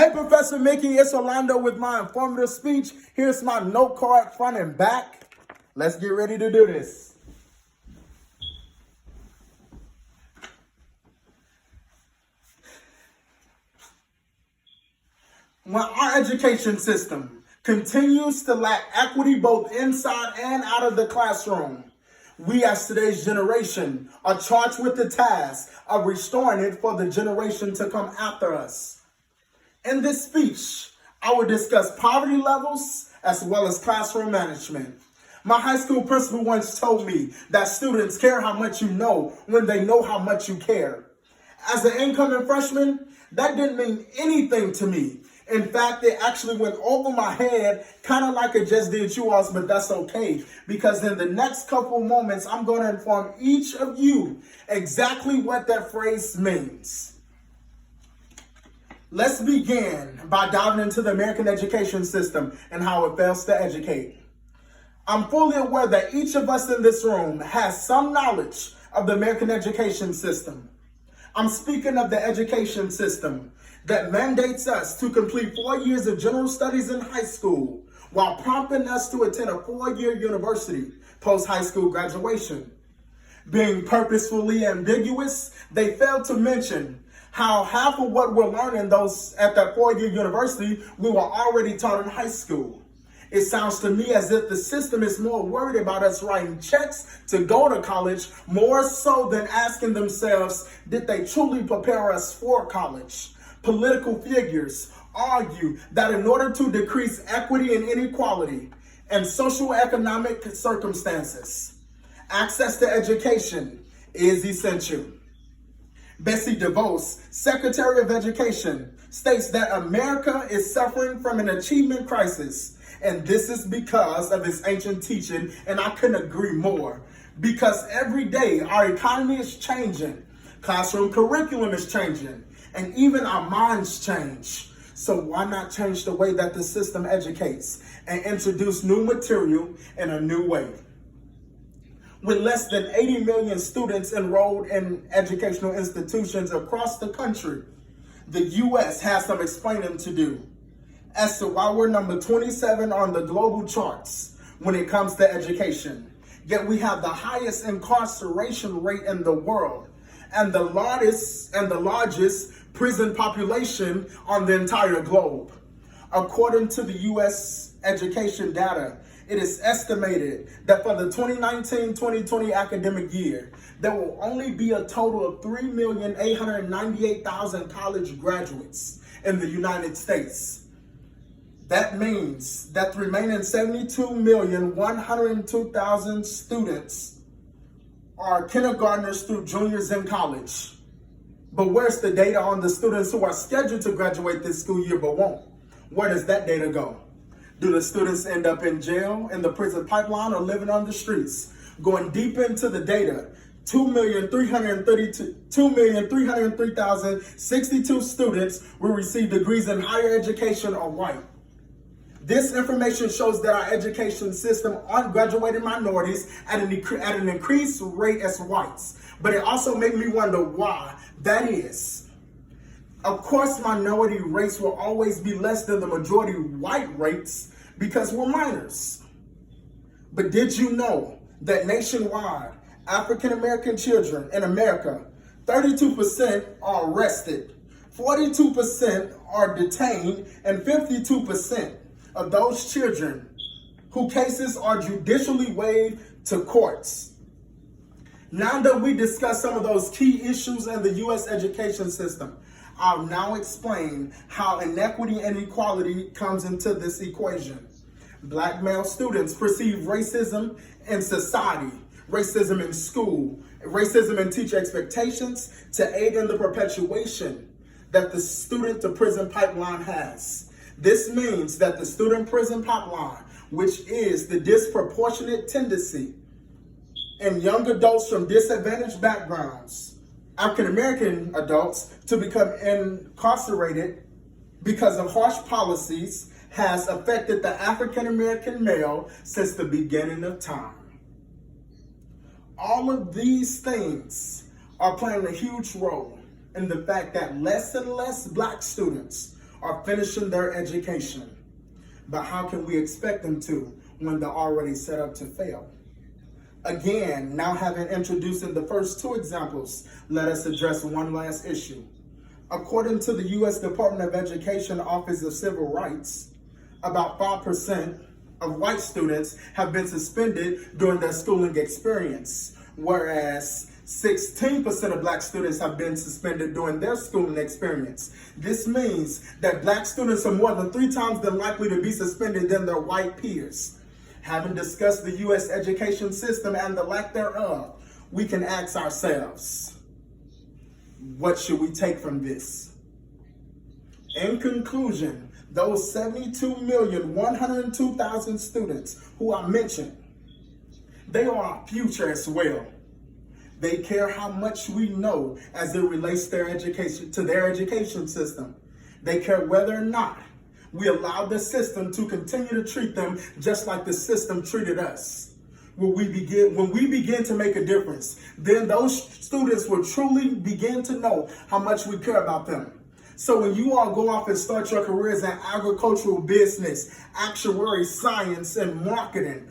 Hey, Professor Mickey, it's Orlando with my informative speech. Here's my note card front and back. Let's get ready to do this. When our education system continues to lack equity both inside and out of the classroom, we as today's generation are charged with the task of restoring it for the generation to come after us. In this speech, I will discuss poverty levels as well as classroom management. My high school principal once told me that students care how much you know when they know how much you care. As an incoming freshman, that didn't mean anything to me. In fact, it actually went over my head, kind of like it just did you all, but that's okay. Because in the next couple moments, I'm going to inform each of you exactly what that phrase means. Let's begin by diving into the American education system and how it fails to educate. I'm fully aware that each of us in this room has some knowledge of the American education system. I'm speaking of the education system that mandates us to complete 4 years of general studies in high school while prompting us to attend a 4-year university post-high school graduation. Being purposefully ambiguous, they failed to mention how half of what we're learning those at that 4-year university we were already taught in high school. It sounds to me as if the system is more worried about us writing checks to go to college more so than asking themselves, did they truly prepare us for college? Political figures argue that in order to decrease equity and inequality and socioeconomic circumstances, access to education is essential. Betsy DeVos, Secretary of Education, states that America is suffering from an achievement crisis, and this is because of its ancient teaching, and I couldn't agree more. Because every day our economy is changing, classroom curriculum is changing, and even our minds change. So why not change the way that the system educates and introduce new material in a new way? With less than 80 million students enrolled in educational institutions across the country, the U.S. has some explaining to do as to why we're number 27 on the global charts when it comes to education. Yet we have the highest incarceration rate in the world and the largest prison population on the entire globe. According to the U.S. education data, it is estimated that for the 2019-2020 academic year, there will only be a total of 3,898,000 college graduates in the United States. That means that the remaining 72,102,000 students are kindergartners through juniors in college. But where's the data on the students who are scheduled to graduate this school year but won't? Where does that data go? Do the students end up in jail, in the prison pipeline, or living on the streets? Going deep into the data, 2,303,062 students will receive degrees in higher education are white. This information shows that our education system ungraduated minorities at an increased rate as whites. But it also made me wonder why that is. Of course, minority rates will always be less than the majority white rates because we're minors. But did you know that nationwide, African American children in America, 32% are arrested, 42% are detained, and 52% of those children whose cases are judicially waived to courts. Now that we discussed some of those key issues in the U.S. education system, I'll now explain how inequity and equality comes into this equation. Black male students perceive racism in society, racism in school, racism in teacher expectations to aid in the perpetuation that the student to prison pipeline has. This means that the student prison pipeline, which is the disproportionate tendency in young adults from disadvantaged backgrounds, African American adults, to become incarcerated because of harsh policies has affected the African American male since the beginning of time. All of these things are playing a huge role in the fact that less and less black students are finishing their education. But how can we expect them to when they're already set up to fail? Again, now having introduced in the first two examples, let us address one last issue. According to the U.S. Department of Education Office of Civil Rights, about 5% of white students have been suspended during their schooling experience, whereas 16% of black students have been suspended during their schooling experience. This means that black students are more than 3 times than likely to be suspended than their white peers. Having discussed the U.S. education system and the lack thereof, we can ask ourselves, what should we take from this? In conclusion, those 72,102,000 students who I mentioned, they are our future as well. They care how much we know as it relates to their education system. They care whether or not we allow the system to continue to treat them just like the system treated us. When we begin to make a difference, then those students will truly begin to know how much we care about them. So when you all go off and start your careers in agricultural business, actuary, science, and marketing,